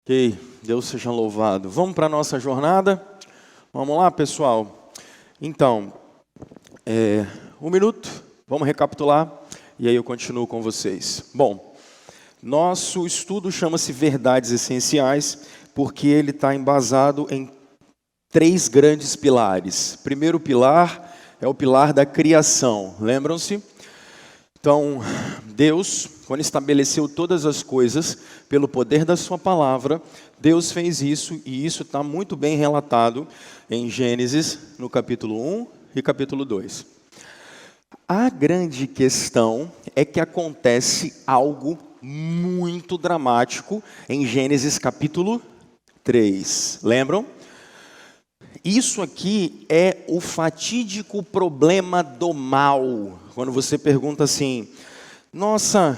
Ok, Deus seja louvado. Vamos para a nossa jornada? Vamos lá, pessoal? Então, um minuto, vamos recapitular e aí eu continuo com vocês. Bom, nosso estudo chama-se Verdades Essenciais porque ele está embasado em 3 grandes pilares. Primeiro pilar é o pilar da criação, lembram-se? Então, Deus, quando estabeleceu todas as coisas, pelo poder da sua palavra, Deus fez isso, e isso está muito bem relatado em Gênesis, no capítulo 1 e capítulo 2. A grande questão é que acontece algo muito dramático em Gênesis capítulo 3. Lembram? Isso aqui é o fatídico problema do mal. Quando você pergunta assim, nossa,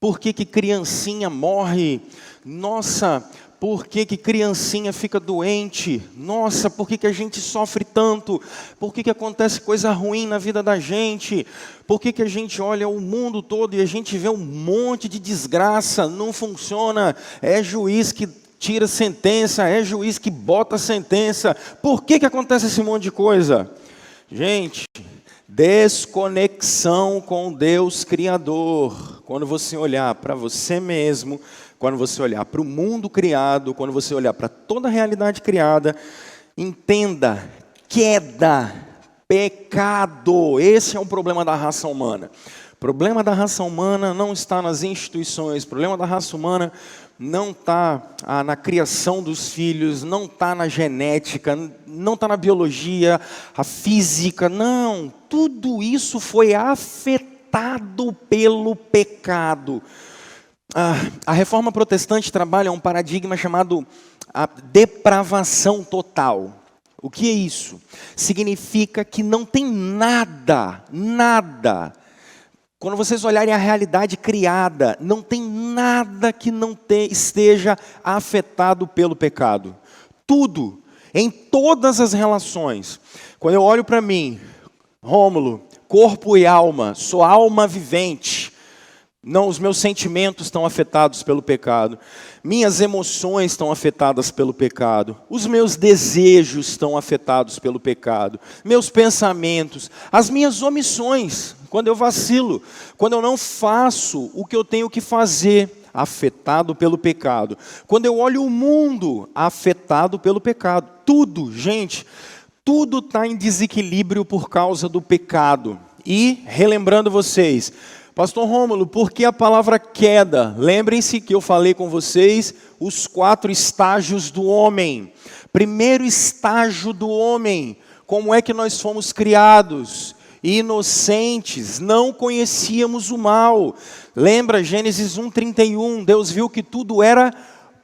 por que criancinha morre? Nossa, por que criancinha fica doente? Nossa, por que a gente sofre tanto? Por que acontece coisa ruim na vida da gente? Por que a gente olha o mundo todo e a gente vê um monte de desgraça? Não funciona, é juiz que tira sentença, é juiz que bota sentença. Por que acontece esse monte de coisa? Gente, desconexão com Deus Criador. Quando você olhar para você mesmo, quando você olhar para o mundo criado, quando você olhar para toda a realidade criada, entenda, queda, pecado. Esse é o problema da raça humana. O problema da raça humana não está nas instituições, o problema da raça humana não está na criação dos filhos, não está na genética, não está na biologia, a física, não. Tudo isso foi afetado pelo pecado. A reforma protestante trabalha um paradigma chamado a depravação total. O que é isso? Significa que não tem nada. Quando vocês olharem a realidade criada, não tem nada que não esteja afetado pelo pecado. Tudo, em todas as relações. Quando eu olho para mim, Rômulo, corpo e alma, sou alma vivente. Não, os meus sentimentos estão afetados pelo pecado. Minhas emoções estão afetadas pelo pecado. Os meus desejos estão afetados pelo pecado. Meus pensamentos, as minhas omissões, quando eu vacilo, quando eu não faço o que eu tenho que fazer, afetado pelo pecado. Quando eu olho o mundo, afetado pelo pecado. Tudo, gente, tudo está em desequilíbrio por causa do pecado. E, relembrando vocês, Pastor Rômulo, por que a palavra queda? Lembrem-se que eu falei com vocês os 4 estágios do homem. Primeiro estágio do homem, como é que nós fomos criados? Inocentes, não conhecíamos o mal. Lembra Gênesis 1:31, Deus viu que tudo era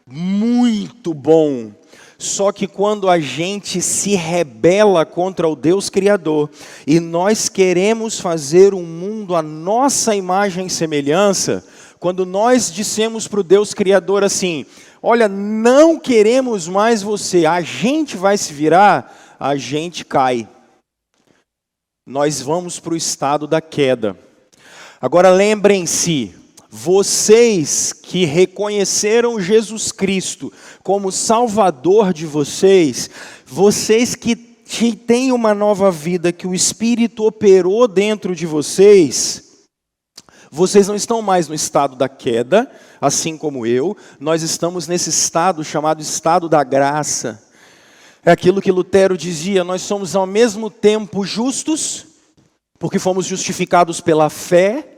muito bom. Só que quando a gente se rebela contra o Deus Criador e nós queremos fazer um mundo à nossa imagem e semelhança, quando nós dissemos para o Deus Criador assim, olha, não queremos mais você, a gente vai se virar, a gente cai. Nós vamos para o estado da queda. Agora lembrem-se, vocês que reconheceram Jesus Cristo como Salvador de vocês, vocês que têm uma nova vida, que o Espírito operou dentro de vocês, vocês não estão mais no estado da queda, assim como eu, nós estamos nesse estado chamado estado da graça. É aquilo que Lutero dizia, nós somos ao mesmo tempo justos, porque fomos justificados pela fé,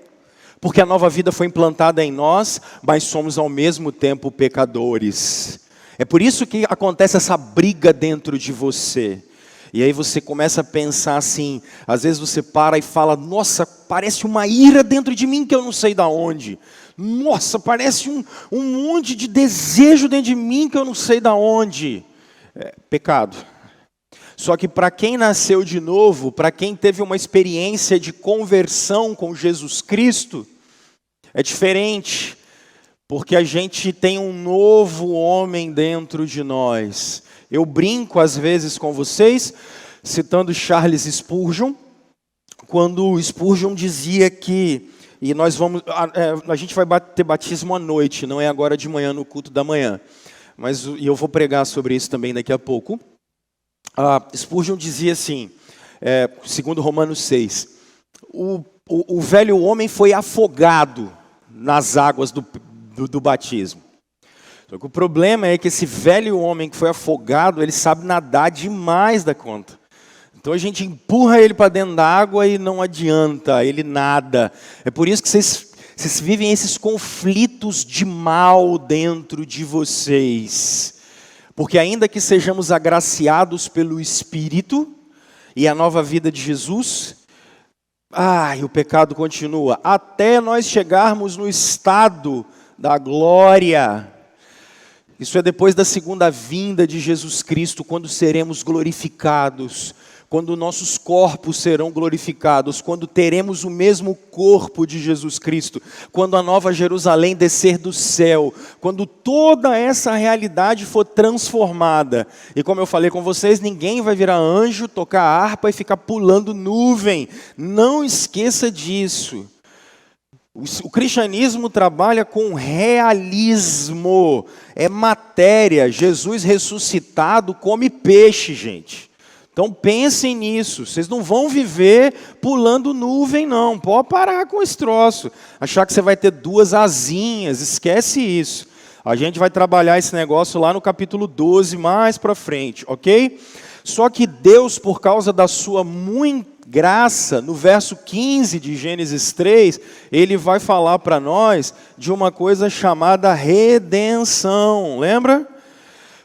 porque a nova vida foi implantada em nós, mas somos ao mesmo tempo pecadores. É por isso que acontece essa briga dentro de você. E aí você começa a pensar assim, às vezes você para e fala, nossa, parece uma ira dentro de mim que eu não sei de onde. Nossa, parece um monte de desejo dentro de mim que eu não sei de onde. Pecado. Só que para quem nasceu de novo, para quem teve uma experiência de conversão com Jesus Cristo, é diferente, porque a gente tem um novo homem dentro de nós. Eu brinco às vezes com vocês, citando Charles Spurgeon, quando Spurgeon dizia que, a gente vai ter batismo à noite, não é agora de manhã no culto da manhã. e eu vou pregar sobre isso também daqui a pouco. Spurgeon dizia assim, segundo Romanos 6, o velho homem foi afogado nas águas do batismo. Só que o problema é que esse velho homem que foi afogado, ele sabe nadar demais da conta. Então a gente empurra ele para dentro da água e não adianta, ele nada. É por isso que vocês vivem esses conflitos de mal dentro de vocês. Porque ainda que sejamos agraciados pelo Espírito e a nova vida de Jesus, e o pecado continua. Até nós chegarmos no estado da glória. Isso é depois da segunda vinda de Jesus Cristo, quando seremos glorificados. Quando nossos corpos serão glorificados, quando teremos o mesmo corpo de Jesus Cristo, quando a nova Jerusalém descer do céu, quando toda essa realidade for transformada. E como eu falei com vocês, ninguém vai virar anjo, tocar harpa e ficar pulando nuvem. Não esqueça disso. O cristianismo trabalha com realismo, é matéria. Jesus ressuscitado come peixe, gente. Então pensem nisso, vocês não vão viver pulando nuvem não, pode parar com esse troço. Achar que você vai ter duas asinhas, esquece isso. A gente vai trabalhar esse negócio lá no capítulo 12, mais para frente, ok? Só que Deus, por causa da sua muita graça, no verso 15 de Gênesis 3, Ele vai falar para nós de uma coisa chamada redenção, lembra?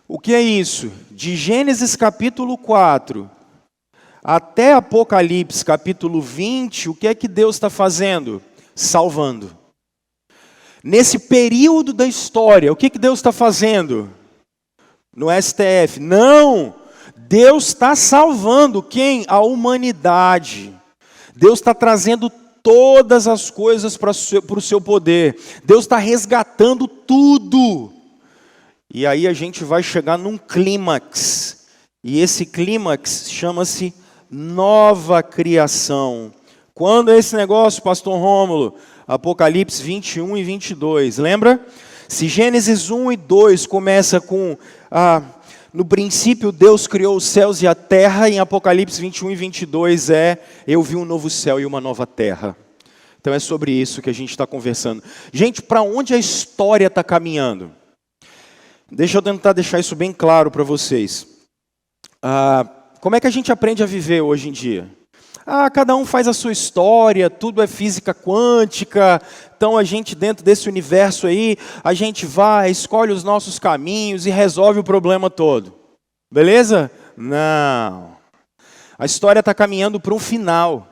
O que é isso? De Gênesis capítulo 4 até Apocalipse capítulo 20, o que é que Deus está fazendo? Salvando. Nesse período da história, o que Deus está fazendo? No STF? Não! Deus está salvando quem? A humanidade. Deus está trazendo todas as coisas para o seu poder. Deus está resgatando tudo. E aí a gente vai chegar num clímax. E esse clímax chama-se nova criação. Quando é esse negócio, pastor Rômulo? Apocalipse 21 e 22, lembra? Se Gênesis 1 e 2 começa com... no princípio Deus criou os céus e a terra, em Apocalipse 21 e 22 eu vi um novo céu e uma nova terra. Então é sobre isso que a gente está conversando. Gente, para onde a história está caminhando? Deixa eu tentar deixar isso bem claro para vocês. Como é que a gente aprende a viver hoje em dia? Cada um faz a sua história, tudo é física quântica, então a gente dentro desse universo aí, a gente vai, escolhe os nossos caminhos e resolve o problema todo. Beleza? Não. A história está caminhando para um final.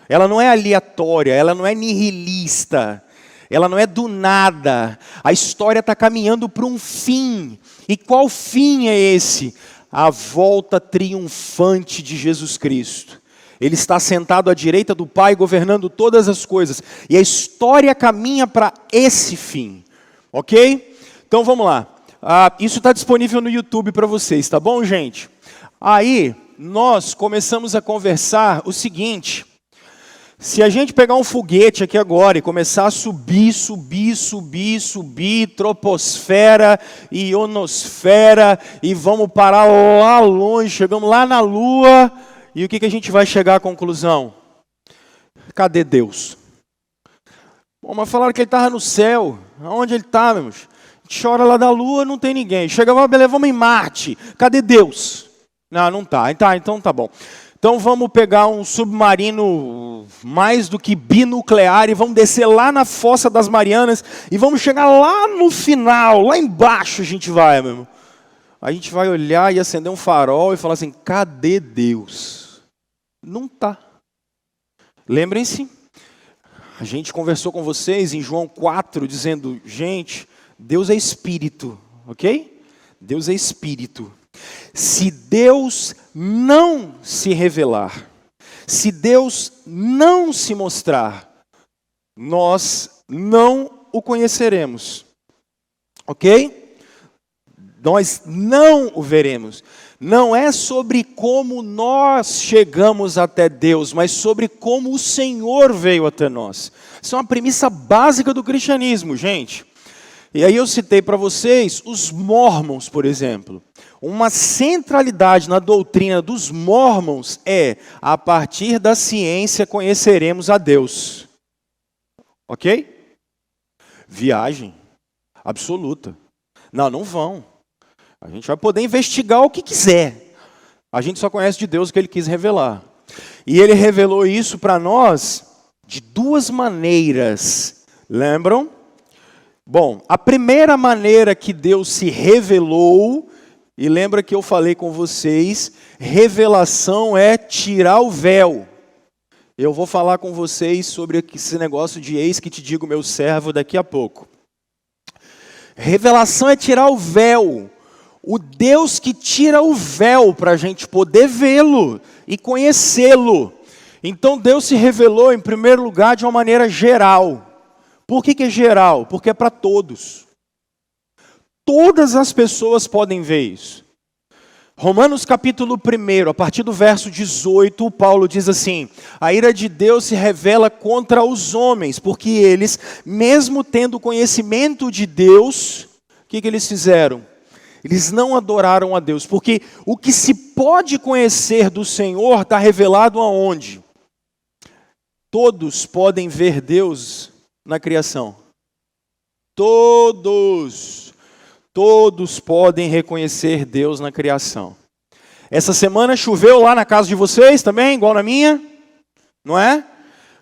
Ela não é aleatória, ela não é nihilista, ela não é do nada. A história está caminhando para um fim. E qual fim é esse? A volta triunfante de Jesus Cristo. Ele está sentado à direita do Pai, governando todas as coisas. E a história caminha para esse fim. Ok? Então vamos lá. Isso está disponível no YouTube para vocês, tá bom, gente? Aí, nós começamos a conversar o seguinte. Se a gente pegar um foguete aqui agora e começar a subir, troposfera, ionosfera, e vamos parar lá longe, chegamos lá na Lua... E o que a gente vai chegar à conclusão? Cadê Deus? Mas falaram que ele estava no céu. Aonde ele está, meu irmão? A gente chora lá da Lua, não tem ninguém. Chega lá, beleza, vamos em Marte. Cadê Deus? Não está. Então tá bom. Então vamos pegar um submarino mais do que binuclear e vamos descer lá na Fossa das Marianas e vamos chegar lá no final, lá embaixo a gente vai, meu irmão. A gente vai olhar e acender um farol e falar assim, cadê Deus? Não está. Lembrem-se, a gente conversou com vocês em João 4, dizendo, gente, Deus é Espírito, ok? Deus é Espírito. Se Deus não se revelar, se Deus não se mostrar, nós não o conheceremos, ok? Nós não o veremos. Não é sobre como nós chegamos até Deus, mas sobre como o Senhor veio até nós. Isso é uma premissa básica do cristianismo, gente. E aí eu citei para vocês os Mormons, por exemplo. Uma centralidade na doutrina dos Mormons é: a partir da ciência conheceremos a Deus. Ok? Viagem absoluta. Não vão. A gente vai poder investigar o que quiser. A gente só conhece de Deus o que Ele quis revelar. E Ele revelou isso para nós de duas maneiras. Lembram? Bom, a primeira maneira que Deus se revelou, e lembra que eu falei com vocês, revelação é tirar o véu. Eu vou falar com vocês sobre esse negócio de eis que te digo meu servo daqui a pouco. Revelação é tirar o véu. O Deus que tira o véu para a gente poder vê-lo e conhecê-lo. Então Deus se revelou em primeiro lugar de uma maneira geral. Por que é geral? Porque é para todos. Todas as pessoas podem ver isso. Romanos capítulo 1, a partir do verso 18, Paulo diz assim: a ira de Deus se revela contra os homens, porque eles, mesmo tendo conhecimento de Deus, o que eles fizeram? Eles não adoraram a Deus, porque o que se pode conhecer do Senhor está revelado aonde? Todos podem ver Deus na criação. Todos podem reconhecer Deus na criação. Essa semana choveu lá na casa de vocês também, igual na minha? Não é?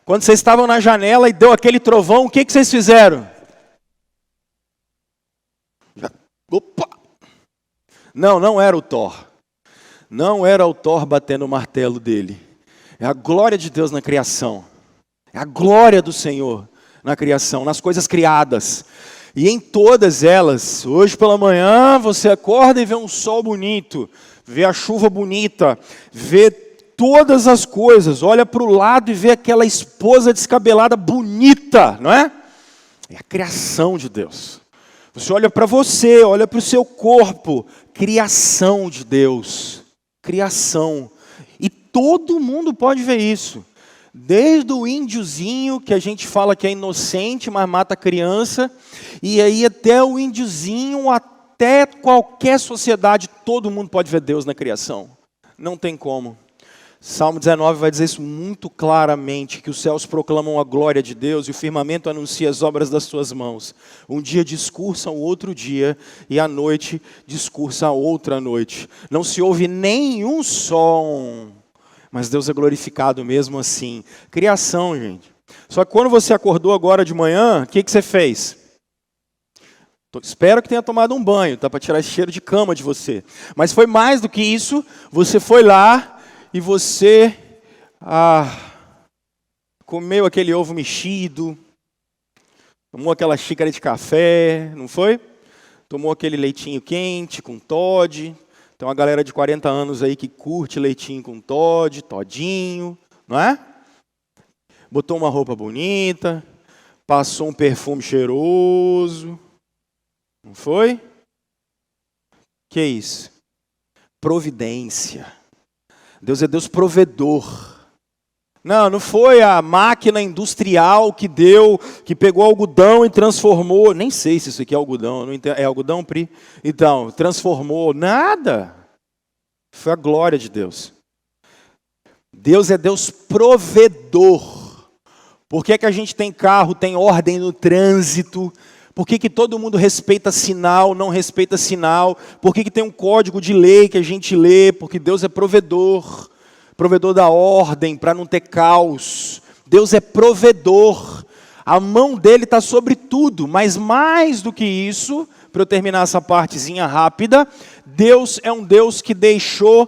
Quando vocês estavam na janela e deu aquele trovão, o que vocês fizeram? Opa! Não era o Thor. Não era o Thor batendo o martelo dele. É a glória de Deus na criação. É a glória do Senhor na criação, nas coisas criadas. E em todas elas, hoje pela manhã, você acorda e vê um sol bonito, vê a chuva bonita, vê todas as coisas, olha para o lado e vê aquela esposa descabelada bonita, não é? É a criação de Deus. Você olha para você, olha para o seu corpo, criação de Deus, criação. E todo mundo pode ver isso. Desde o índiozinho, que a gente fala que é inocente, mas mata a criança, e aí até o índiozinho, até qualquer sociedade, todo mundo pode ver Deus na criação. Não tem como. Salmo 19 vai dizer isso muito claramente, que os céus proclamam a glória de Deus e o firmamento anuncia as obras das suas mãos. Um dia discursa o outro dia e à noite discursa a outra noite. Não se ouve nenhum som, mas Deus é glorificado mesmo assim. Criação, gente. Só que quando você acordou agora de manhã, o que você fez? Espero que tenha tomado um banho, tá? Para tirar esse cheiro de cama de você. Mas foi mais do que isso. Você foi lá e você comeu aquele ovo mexido, tomou aquela xícara de café, não foi? Tomou aquele leitinho quente com Toddy. Tem uma galera de 40 anos aí que curte leitinho com Toddy, todinho, não é? Botou uma roupa bonita, passou um perfume cheiroso, não foi? Que é isso? Providência. Deus é Deus provedor. Não foi a máquina industrial que pegou algodão e transformou. Nem sei se isso aqui é algodão. Não entendo, é algodão, Pri? Então, transformou. Nada. Foi a glória de Deus. Deus é Deus provedor. Por que a gente tem carro, tem ordem no trânsito? Por que todo mundo respeita sinal, não respeita sinal? Por que tem um código de lei que a gente lê? Porque Deus é provedor. Provedor da ordem, para não ter caos. Deus é provedor. A mão dele está sobre tudo. Mas mais do que isso, para eu terminar essa partezinha rápida, Deus é um Deus que deixou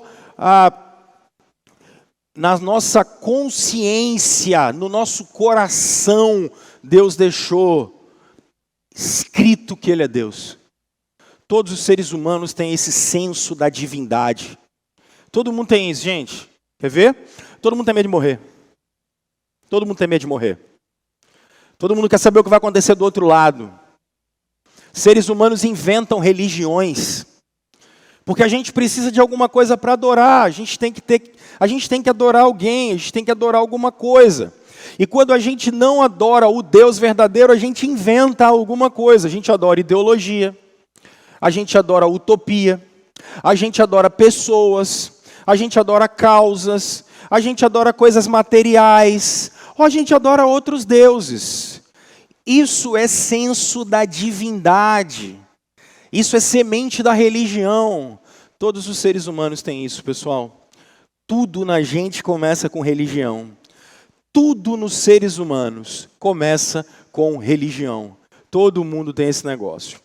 na nossa consciência, no nosso coração, Deus deixou escrito que Ele é Deus. Todos os seres humanos têm esse senso da divindade. Todo mundo tem isso, gente. Quer ver? Todo mundo tem medo de morrer. Todo mundo tem medo de morrer. Todo mundo quer saber o que vai acontecer do outro lado. Seres humanos inventam religiões. Porque a gente precisa de alguma coisa para adorar. A gente tem que adorar alguém, a gente tem que adorar alguma coisa. E quando a gente não adora o Deus verdadeiro, a gente inventa alguma coisa. A gente adora ideologia, a gente adora utopia, a gente adora pessoas, a gente adora causas, a gente adora coisas materiais, ou a gente adora outros deuses. Isso é senso da divindade. Isso é semente da religião. Todos os seres humanos têm isso, pessoal. Tudo na gente começa com religião. Tudo nos seres humanos começa com religião. Todo mundo tem esse negócio.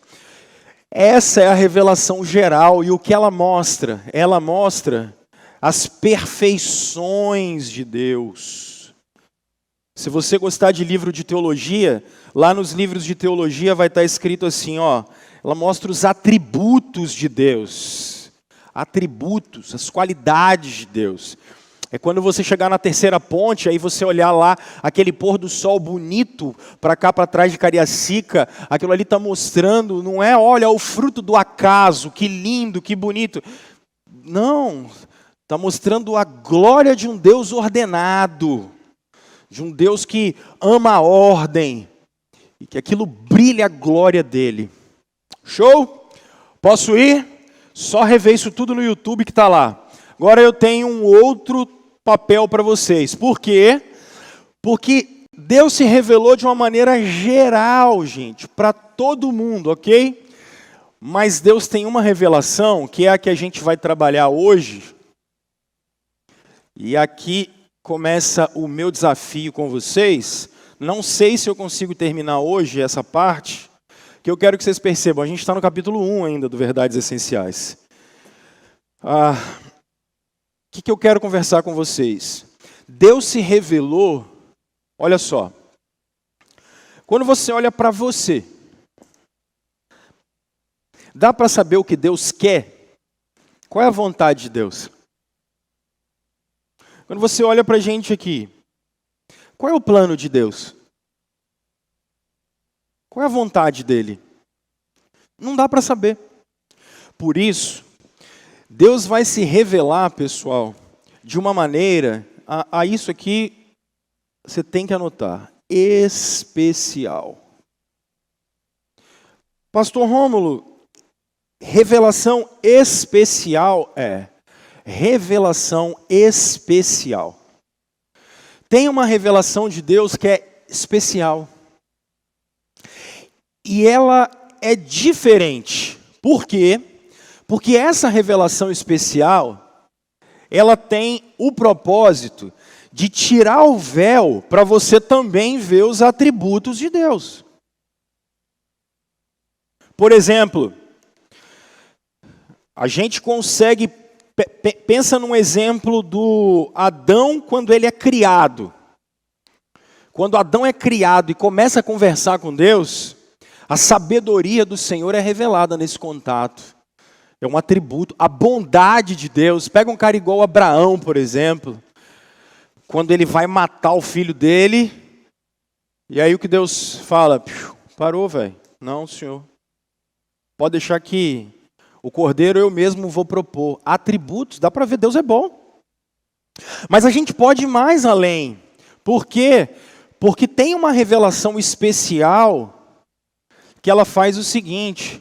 Essa é a revelação geral, e o que ela mostra? Ela mostra as perfeições de Deus. Se você gostar de livro de teologia, lá nos livros de teologia vai estar escrito assim, ó, ela mostra os atributos de Deus. Atributos, as qualidades de Deus. É quando você chegar na terceira ponte, aí você olhar lá aquele pôr do sol bonito, para cá, para trás de Cariacica, aquilo ali está mostrando, não é, olha, o fruto do acaso, que lindo, que bonito. Não, está mostrando a glória de um Deus ordenado, de um Deus que ama a ordem, e que aquilo brilha a glória dele. Show? Posso ir? Só rever isso tudo no YouTube que está lá. Agora eu tenho um outro papel para vocês. Por quê? Porque Deus se revelou de uma maneira geral, gente, para todo mundo, ok? Mas Deus tem uma revelação, que é a que a gente vai trabalhar hoje. E aqui começa o meu desafio com vocês. Não sei se eu consigo terminar hoje essa parte, que eu quero que vocês percebam. A gente está no capítulo 1 ainda do Verdades Essenciais. O que eu quero conversar com vocês? Deus se revelou, olha só, quando você olha para você, dá para saber o que Deus quer? Qual é a vontade de Deus? Quando você olha para a gente aqui, qual é o plano de Deus? Qual é a vontade dele? Não dá para saber. Por isso, Deus vai se revelar, pessoal, de uma maneira, a isso aqui você tem que anotar, especial. Pastor Rômulo, revelação especial revelação especial. Tem uma revelação de Deus que é especial. E ela é diferente. Por quê? Porque essa revelação especial, ela tem o propósito de tirar o véu para você também ver os atributos de Deus. Por exemplo, a gente consegue, pensa num exemplo do Adão quando ele é criado. Quando Adão é criado e começa a conversar com Deus, a sabedoria do Senhor é revelada nesse contato. É um atributo, a bondade de Deus. Pega um cara igual Abraão, por exemplo, quando ele vai matar o filho dele, e aí o que Deus fala? Parou, velho. Não, senhor. Pode deixar que o cordeiro eu mesmo vou propor. Atributos, dá para ver, Deus é bom. Mas a gente pode ir mais além. Por quê? Porque tem uma revelação especial que ela faz o seguinte: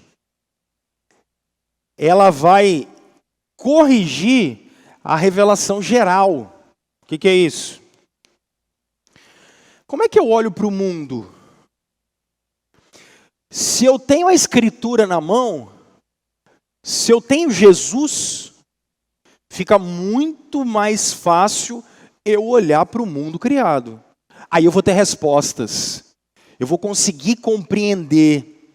ela vai corrigir a revelação geral. O que é isso? Como é que eu olho para o mundo? Se eu tenho a Escritura na mão, se eu tenho Jesus, fica muito mais fácil eu olhar para o mundo criado. Aí eu vou ter respostas. Eu vou conseguir compreender.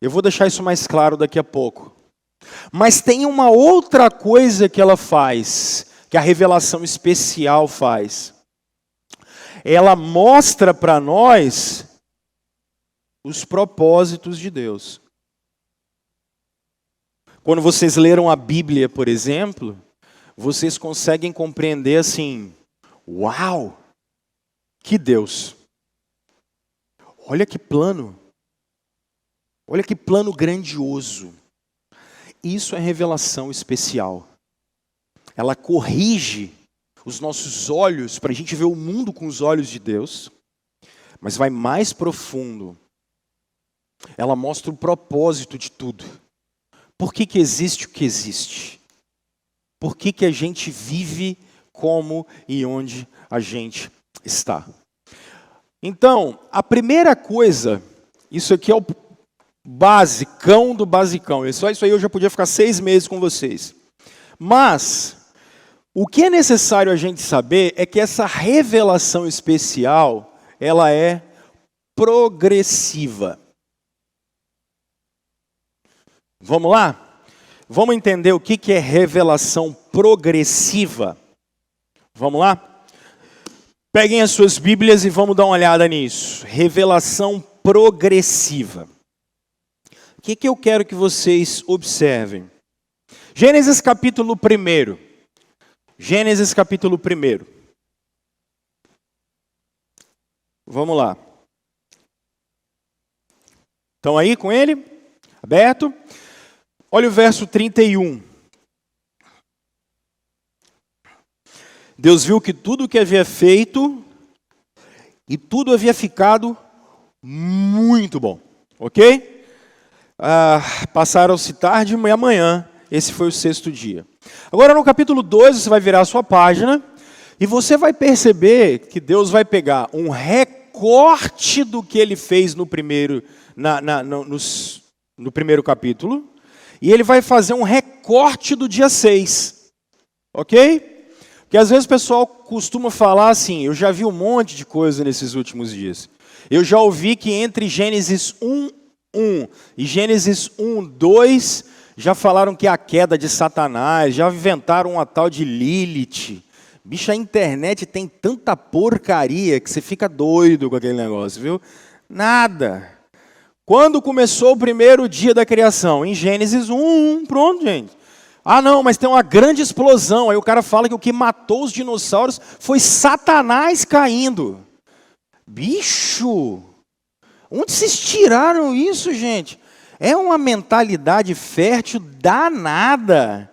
Eu vou deixar isso mais claro daqui a pouco. Mas tem uma outra coisa que ela faz, que a revelação especial faz. Ela mostra para nós os propósitos de Deus. Quando vocês leram a Bíblia, por exemplo, vocês conseguem compreender assim: uau, que Deus! Olha que plano! Olha que plano grandioso! Isso é revelação especial. Ela corrige os nossos olhos para a gente ver o mundo com os olhos de Deus, mas vai mais profundo. Ela mostra o propósito de tudo. Por que que existe o que existe? Por que que a gente vive como e onde a gente está? Então, a primeira coisa, isso aqui é o basicão do basicão. Só isso aí eu já podia ficar 6 meses com vocês. Mas, o que é necessário a gente saber é que essa revelação especial, ela é progressiva. Vamos lá? Vamos entender o que é revelação progressiva? Vamos lá? Peguem as suas Bíblias e vamos dar uma olhada nisso. Revelação progressiva. O que eu quero que vocês observem? Gênesis capítulo 1. Gênesis capítulo 1. Vamos lá. Estão aí com ele? Aberto? Olha o verso 31. Deus viu que tudo o que havia feito e tudo havia ficado muito bom. Ok? Passaram-se tarde e amanhã. Esse foi o 6º dia. Agora no capítulo 2 você vai virar a sua página e você vai perceber que Deus vai pegar um recorte do que ele fez no primeiro capítulo e ele vai fazer um recorte do dia 6. Ok? Porque às vezes o pessoal costuma falar assim, eu já vi um monte de coisa nesses últimos dias. Eu já ouvi que entre Gênesis 1:1 e Gênesis 1:2 já falaram que é a queda de Satanás, já inventaram uma tal de Lilith. Bicho, a internet tem tanta porcaria que você fica doido com aquele negócio, viu? Nada. Quando começou o primeiro dia da criação? Em Gênesis 1:1, pronto, gente. Ah, não, mas tem uma grande explosão. Aí o cara fala que o que matou os dinossauros foi Satanás caindo. Bicho, onde vocês tiraram isso, gente? É uma mentalidade fértil danada.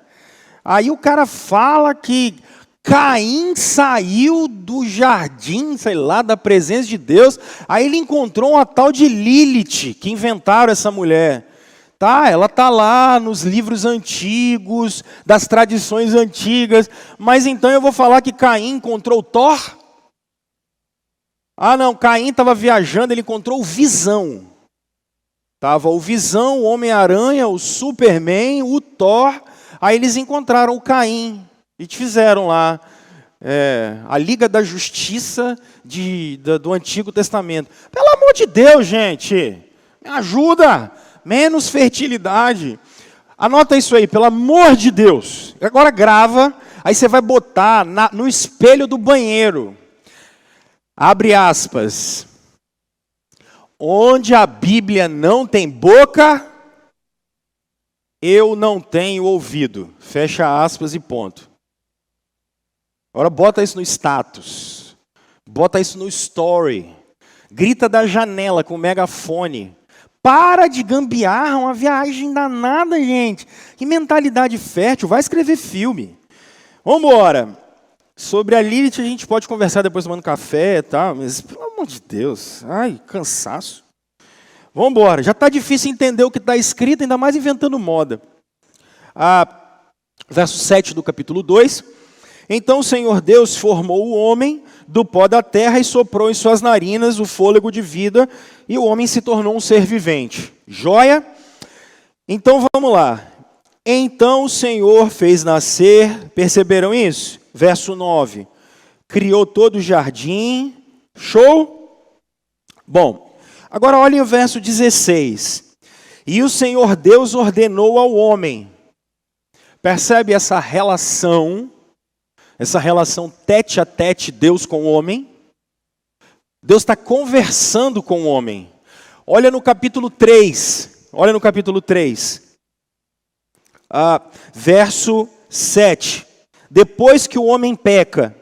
Aí o cara fala que Caim saiu do jardim, sei lá, da presença de Deus. Aí ele encontrou uma tal de Lilith, que inventaram essa mulher. Tá, ela está lá nos livros antigos, das tradições antigas. Mas então eu vou falar que Caim encontrou Thor? Ah não, Caim estava viajando, ele encontrou o Visão. Estava o Visão, o Homem-Aranha, o Superman, o Thor. Aí eles encontraram o Caim e fizeram lá a Liga da Justiça do Antigo Testamento. Pelo amor de Deus, gente, me ajuda. Menos fertilidade. Anota isso aí, pelo amor de Deus. Agora grava, aí você vai botar no espelho do banheiro. Abre aspas. Onde a Bíblia não tem boca, eu não tenho ouvido. Fecha aspas e ponto. Agora bota isso no status. Bota isso no story. Grita da janela com o megafone. Para de gambiarra, uma viagem danada, gente. Que mentalidade fértil, vai escrever filme. Vamos embora. Sobre a Lilith a gente pode conversar depois tomando café e tal, mas pelo amor de Deus, ai, cansaço. Vamos embora, já está difícil entender o que está escrito, ainda mais inventando moda. Verso 7 do capítulo 2. Então o Senhor Deus formou o homem do pó da terra e soprou em suas narinas o fôlego de vida, e o homem se tornou um ser vivente. Joia? Então vamos lá. Então o Senhor fez nascer, perceberam isso? Verso 9. Criou todo o jardim. Show? Bom, agora olhem o verso 16. E o Senhor Deus ordenou ao homem. Percebe essa relação tete a tete, Deus com o homem? Deus está conversando com o homem. Olha no capítulo 3. Olha no capítulo 3. Verso 7. Depois que o homem peca,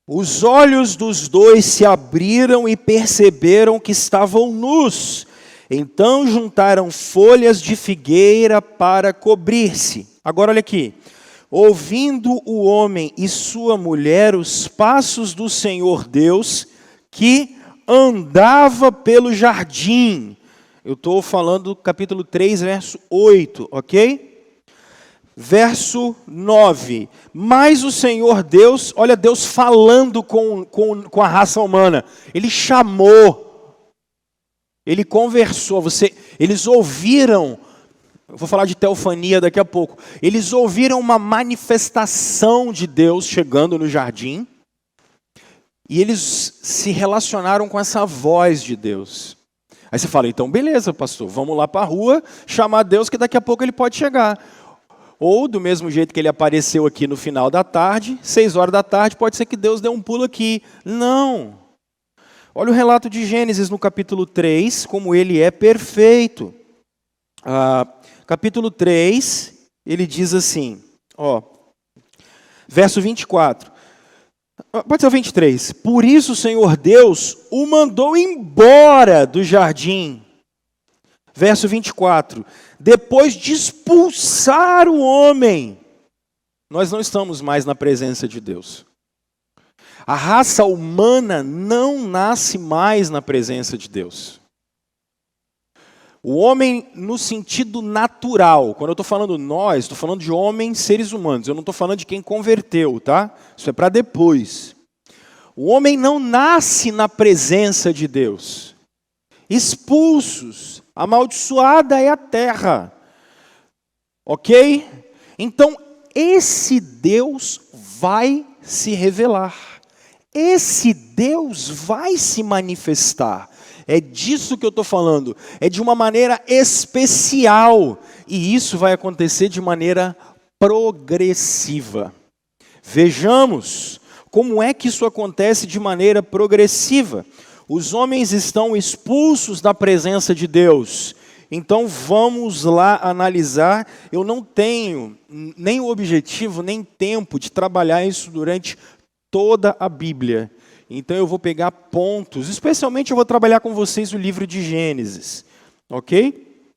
os olhos dos dois se abriram e perceberam que estavam nus. Então juntaram folhas de figueira para cobrir-se. Agora olha aqui. ouvindo o homem e sua mulher os passos do Senhor Deus, que andava pelo jardim. Eu estou falando do capítulo 3, verso 8, ok? Verso 9. Mas o Senhor Deus, olha Deus falando com a raça humana. Ele chamou, ele conversou, eles ouviram. Eu vou falar de teofania daqui a pouco. Eles ouviram uma manifestação de Deus chegando no jardim. E eles se relacionaram com essa voz de Deus. Aí você fala, então beleza, pastor, vamos lá para a rua, chamar Deus que daqui a pouco ele pode chegar. Ou do mesmo jeito que ele apareceu aqui no final da tarde, 6 horas da tarde, pode ser que Deus dê um pulo aqui. Não. Olha o relato de Gênesis no capítulo 3, como ele é perfeito. Capítulo 3, ele diz assim, verso 24. Pode ser o 23. Por isso o Senhor Deus o mandou embora do jardim. Verso 24. Depois de expulsar o homem. Nós não estamos mais na presença de Deus. A raça humana não nasce mais na presença de Deus. O homem no sentido natural. Quando eu estou falando nós, estou falando de homens, seres humanos. Eu não estou falando de quem converteu, tá? Isso é para depois. O homem não nasce na presença de Deus. Expulsos. Amaldiçoada é a terra. Ok? Então, esse Deus vai se revelar. Esse Deus vai se manifestar. É disso que eu estou falando. É de uma maneira especial. E isso vai acontecer de maneira progressiva. Vejamos como é que isso acontece de maneira progressiva. Os homens estão expulsos da presença de Deus. Então vamos lá analisar. Eu não tenho nem o objetivo, nem tempo de trabalhar isso durante toda a Bíblia. Então eu vou pegar pontos, especialmente eu vou trabalhar com vocês o livro de Gênesis, ok?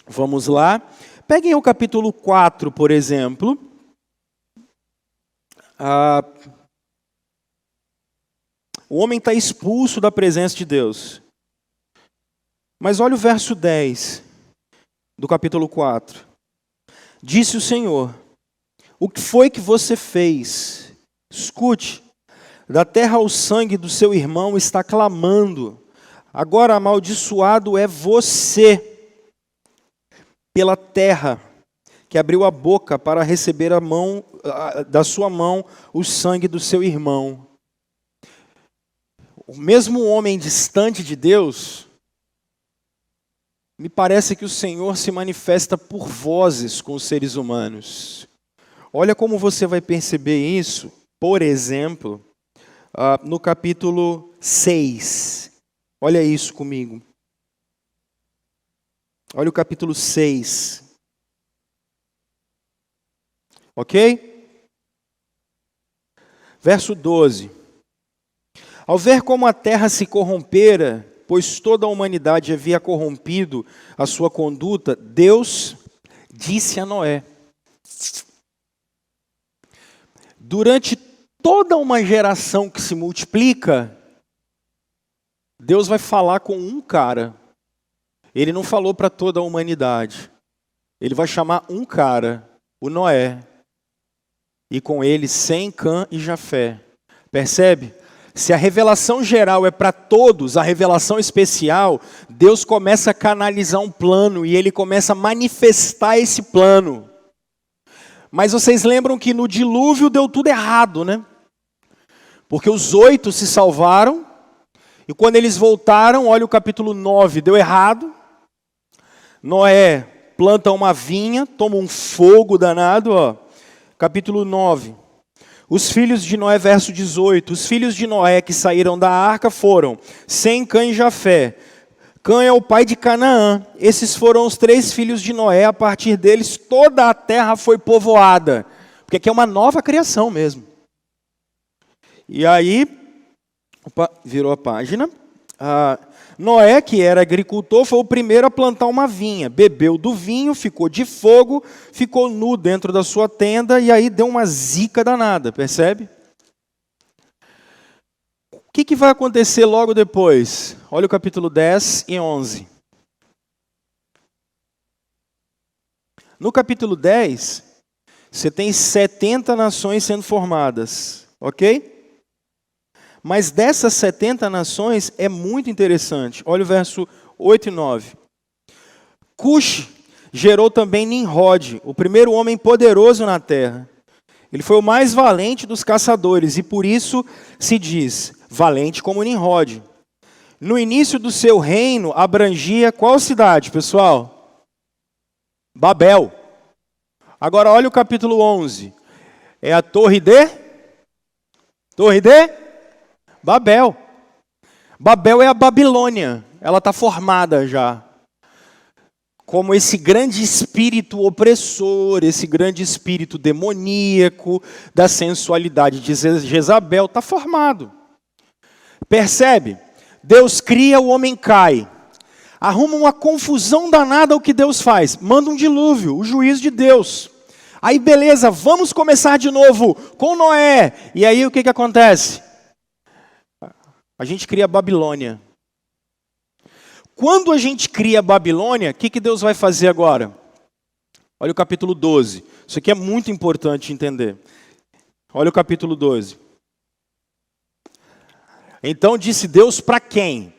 Vamos lá. Peguem o capítulo 4, por exemplo. O homem está expulso da presença de Deus. Mas olha o verso 10 do capítulo 4. Disse o Senhor, o que foi que você fez? Escute. Da terra o sangue do seu irmão está clamando. Agora amaldiçoado é você pela terra que abriu a boca para receber da sua mão o sangue do seu irmão. O mesmo homem distante de Deus, me parece que o Senhor se manifesta por vozes com os seres humanos. Olha como você vai perceber isso, por exemplo, no capítulo 6. Olha isso comigo. Olha o capítulo 6. Ok? Verso 12. Ao ver como a terra se corrompera, pois toda a humanidade havia corrompido a sua conduta, Deus disse a Noé: durante toda uma geração que se multiplica, Deus vai falar com um cara. Ele não falou para toda a humanidade. Ele vai chamar um cara, o Noé. E com ele Sem, Cã e Jafé. Percebe? Se a revelação geral é para todos, a revelação especial, Deus começa a canalizar um plano e ele começa a manifestar esse plano. Mas vocês lembram que no dilúvio deu tudo errado, né? Porque os 8 se salvaram, e quando eles voltaram, olha o capítulo 9, deu errado. Noé planta uma vinha, toma um fogo danado, capítulo 9. Os filhos de Noé, verso 18. Os filhos de Noé que saíram da arca foram Sem, Cã e Jafé. Cã é o pai de Canaã. Esses foram os 3 filhos de Noé. A partir deles, toda a terra foi povoada. Porque aqui é uma nova criação mesmo. E aí, virou a página. Noé, que era agricultor, foi o primeiro a plantar uma vinha. Bebeu do vinho, ficou de fogo, ficou nu dentro da sua tenda e aí deu uma zica danada, percebe? O que vai acontecer logo depois? Olha o capítulo 10 e 11. No capítulo 10, você tem 70 nações sendo formadas, ok? Mas dessas 70 nações é muito interessante. Olha o verso 8 e 9. Cush gerou também Nimrod, o primeiro homem poderoso na terra. Ele foi o mais valente dos caçadores e por isso se diz valente como Nimrod. No início do seu reino abrangia qual cidade, pessoal? Babel. Agora olha o capítulo 11. É a Torre de Babel. Babel é a Babilônia. Ela está formada já. Como esse grande espírito opressor, esse grande espírito demoníaco da sensualidade de Jezabel está formado. Percebe? Deus cria, o homem cai. Arruma uma confusão danada o que Deus faz. Manda um dilúvio, o juízo de Deus. Aí beleza, vamos começar de novo com Noé. E aí o que acontece? A gente cria a Babilônia. Quando a gente cria a Babilônia, o que Deus vai fazer agora? Olha o capítulo 12. Isso aqui é muito importante entender. Olha o capítulo 12. Então disse Deus para quem?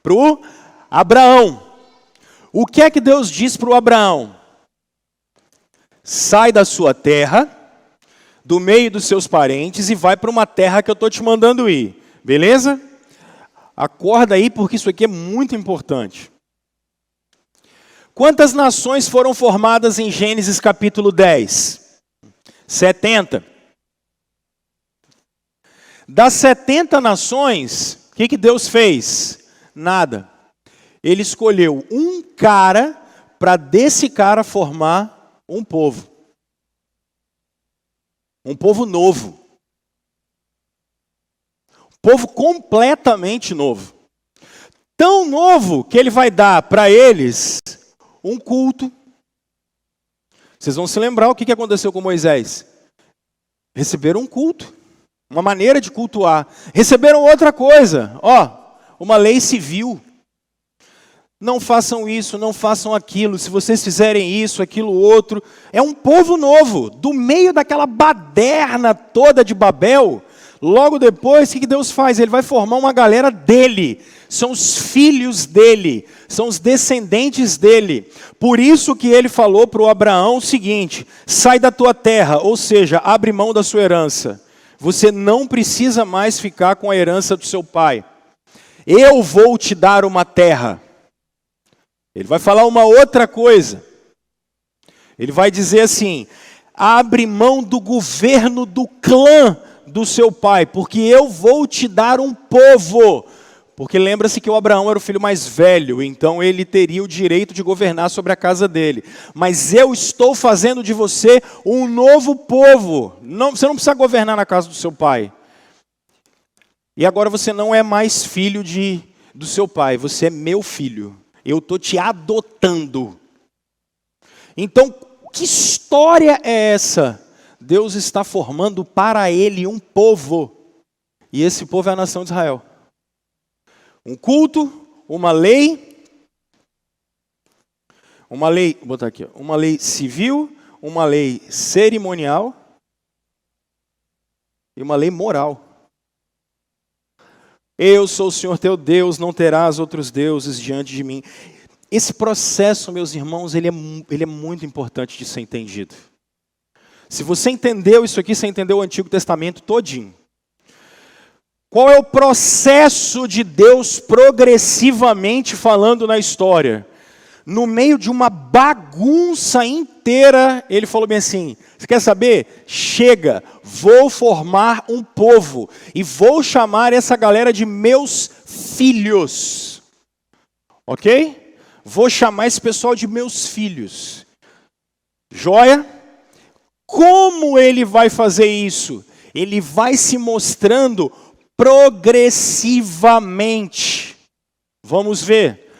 Para o Abraão. O que é que Deus diz para o Abraão? Sai da sua terra, do meio dos seus parentes e vai para uma terra que eu estou te mandando ir. Beleza? Acorda aí porque isso aqui é muito importante. Quantas nações foram formadas em Gênesis capítulo 10? 70. Das 70 nações, o que Deus fez? Nada. Ele escolheu um cara para desse cara formar um povo. Um povo novo. Um povo completamente novo. Tão novo que ele vai dar para eles um culto. Vocês vão se lembrar o que aconteceu com Moisés. Receberam um culto. Uma maneira de cultuar. Receberam outra coisa. Uma lei civil. Não façam isso, não façam aquilo. Se vocês fizerem isso, aquilo, outro. É um povo novo. Do meio daquela baderna toda de Babel. Logo depois, o que Deus faz? Ele vai formar uma galera dele. São os filhos dele. São os descendentes dele. Por isso que ele falou para o Abraão o seguinte. Sai da tua terra, ou seja, abre mão da sua herança. Você não precisa mais ficar com a herança do seu pai. Eu vou te dar uma terra. Ele vai falar uma outra coisa. Ele vai dizer assim, abre mão do governo do clã do seu pai, porque eu vou te dar um povo. Porque lembra-se que o Abraão era o filho mais velho, então ele teria o direito de governar sobre a casa dele. Mas eu estou fazendo de você um novo povo. Você não precisa governar na casa do seu pai. E agora você não é mais filho do seu pai, você é meu filho. Eu estou te adotando. Então, que história é essa? Deus está formando para ele um povo. E esse povo é a nação de Israel. Um culto, uma lei, vou botar aqui, uma lei civil, uma lei cerimonial e uma lei moral. Eu sou o Senhor teu Deus, não terás outros deuses diante de mim. Esse processo, meus irmãos, ele é muito importante de ser entendido. Se você entendeu isso aqui, você entendeu o Antigo Testamento todinho. Qual é o processo de Deus progressivamente falando na história? No meio de uma bagunça inteira, ele falou bem assim, você quer saber? Chega, vou formar um povo e vou chamar essa galera de meus filhos. Ok? Vou chamar esse pessoal de meus filhos. Joia? Como ele vai fazer isso? Ele vai se mostrando progressivamente. Vamos ver.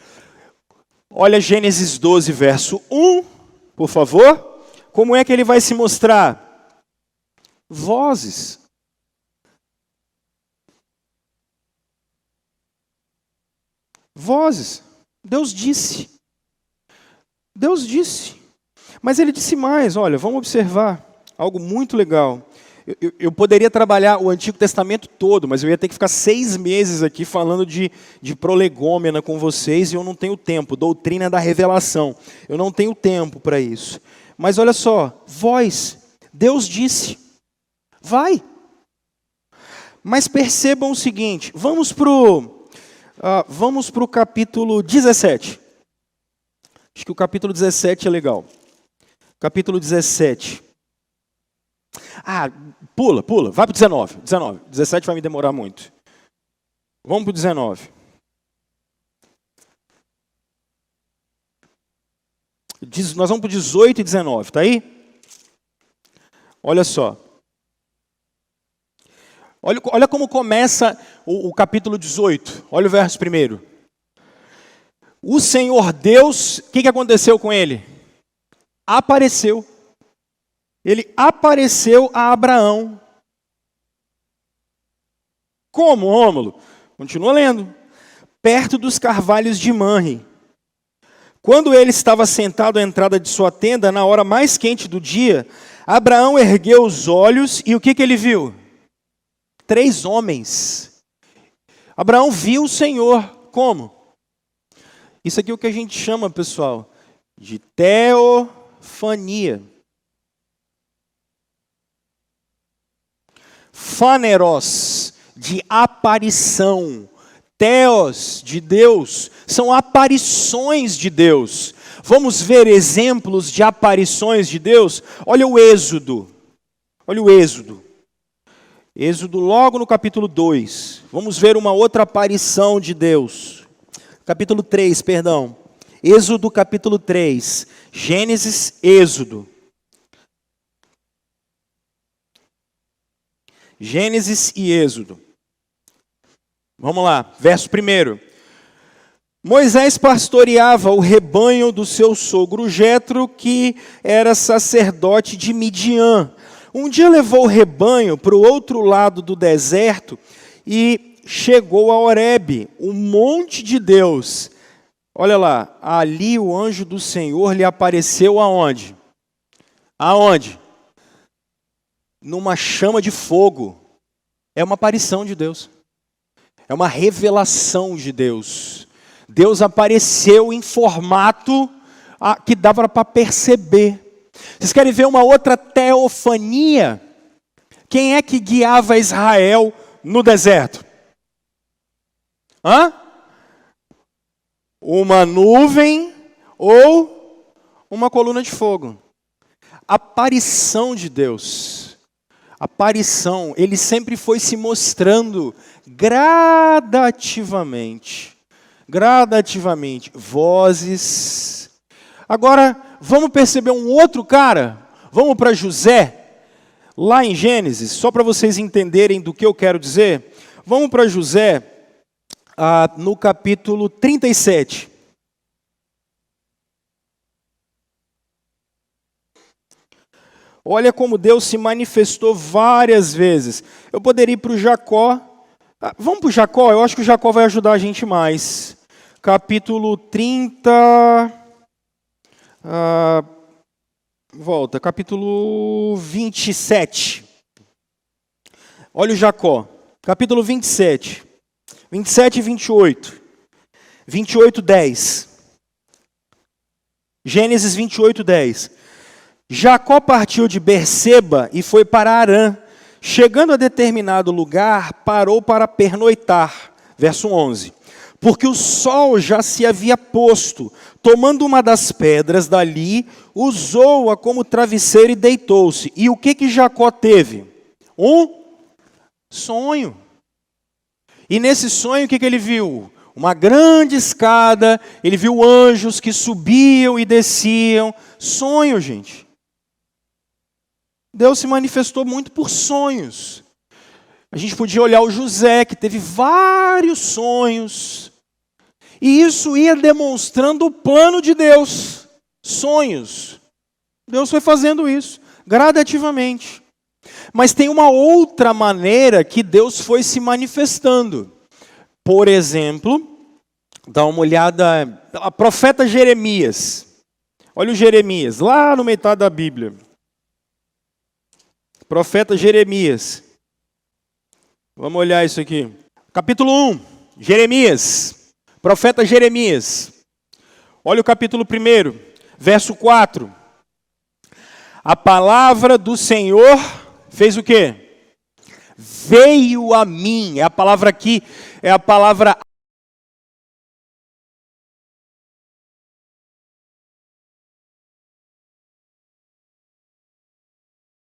Olha Gênesis 12, verso 1, por favor. Como é que ele vai se mostrar? Vozes. Vozes. Deus disse. Deus disse. Mas ele disse mais, olha, vamos observar algo muito legal. Eu poderia trabalhar o Antigo Testamento todo, mas eu ia ter que ficar 6 meses aqui falando de prolegômena com vocês e eu não tenho tempo. Doutrina da revelação. Eu não tenho tempo para isso. Mas olha só, voz, Deus disse, vai. Mas percebam o seguinte, vamos para o capítulo 17. Acho que o capítulo 17 é legal. Capítulo 17. Pula, vai para o 19. 17 vai me demorar muito. Vamos para o 19. Nós vamos para o 18 e 19, tá aí? Olha só. Olha como começa o capítulo 18. Olha o verso 1. O Senhor Deus, o que aconteceu com ele? Apareceu. Ele apareceu a Abraão. Como, Rômulo? Continua lendo. Perto dos carvalhos de Manre. Quando ele estava sentado à entrada de sua tenda, na hora mais quente do dia, Abraão ergueu os olhos e o que ele viu? 3 homens. Abraão viu o Senhor. Como? Isso aqui é o que a gente chama, pessoal, de teofania. Faneros, de aparição. Theos, de Deus, são aparições de Deus. Vamos ver exemplos de aparições de Deus? Olha o Êxodo. Olha o Êxodo. Êxodo logo no capítulo 2. Vamos ver uma outra aparição de Deus. Capítulo 3, perdão. Êxodo capítulo 3. Gênesis, Êxodo. Gênesis e Êxodo. Vamos lá, verso 1. Moisés pastoreava o rebanho do seu sogro Jetro, que era sacerdote de Midian. Um dia levou o rebanho para o outro lado do deserto e chegou a Horebe, o monte de Deus. Olha lá, ali o anjo do Senhor lhe apareceu aonde? Aonde? Numa chama de fogo. É uma aparição de Deus. É uma revelação de Deus. Deus apareceu em formato que dava para perceber. Vocês querem ver uma outra teofania? Quem é que guiava Israel no deserto? Uma nuvem ou uma coluna de fogo. Aparição de Deus. Aparição, ele sempre foi se mostrando gradativamente. Gradativamente. Vozes. Agora, vamos perceber um outro cara? Vamos para José, lá em Gênesis, só para vocês entenderem do que eu quero dizer. Vamos para José, no capítulo 37. Olha como Deus se manifestou várias vezes. Eu poderia ir para o Jacó. Vamos para o Jacó? Eu acho que o Jacó vai ajudar a gente mais. Capítulo 30. Volta, capítulo 27. Olha o Jacó. Capítulo 27. 27 e 28. 28, 10. Gênesis 28, 10. Jacó partiu de Berseba e foi para Harã. Chegando a determinado lugar, parou para pernoitar. Verso 11. Porque o sol já se havia posto. Tomando uma das pedras dali, usou-a como travesseiro e deitou-se. E o que Jacó teve? Um sonho. E nesse sonho, o que ele viu? Uma grande escada, ele viu anjos que subiam e desciam. Sonho, gente. Deus se manifestou muito por sonhos. A gente podia olhar o José, que teve vários sonhos. E isso ia demonstrando o plano de Deus. Sonhos. Deus foi fazendo isso, gradativamente. Mas tem uma outra maneira que Deus foi se manifestando. Por exemplo, dá uma olhada, a profeta Jeremias. Olha o Jeremias, lá no metade da Bíblia. Profeta Jeremias. Vamos olhar isso aqui. Capítulo 1, Jeremias. Profeta Jeremias. Olha o capítulo 1, verso 4. A palavra do Senhor fez o quê? Veio a mim. A palavra aqui é a palavra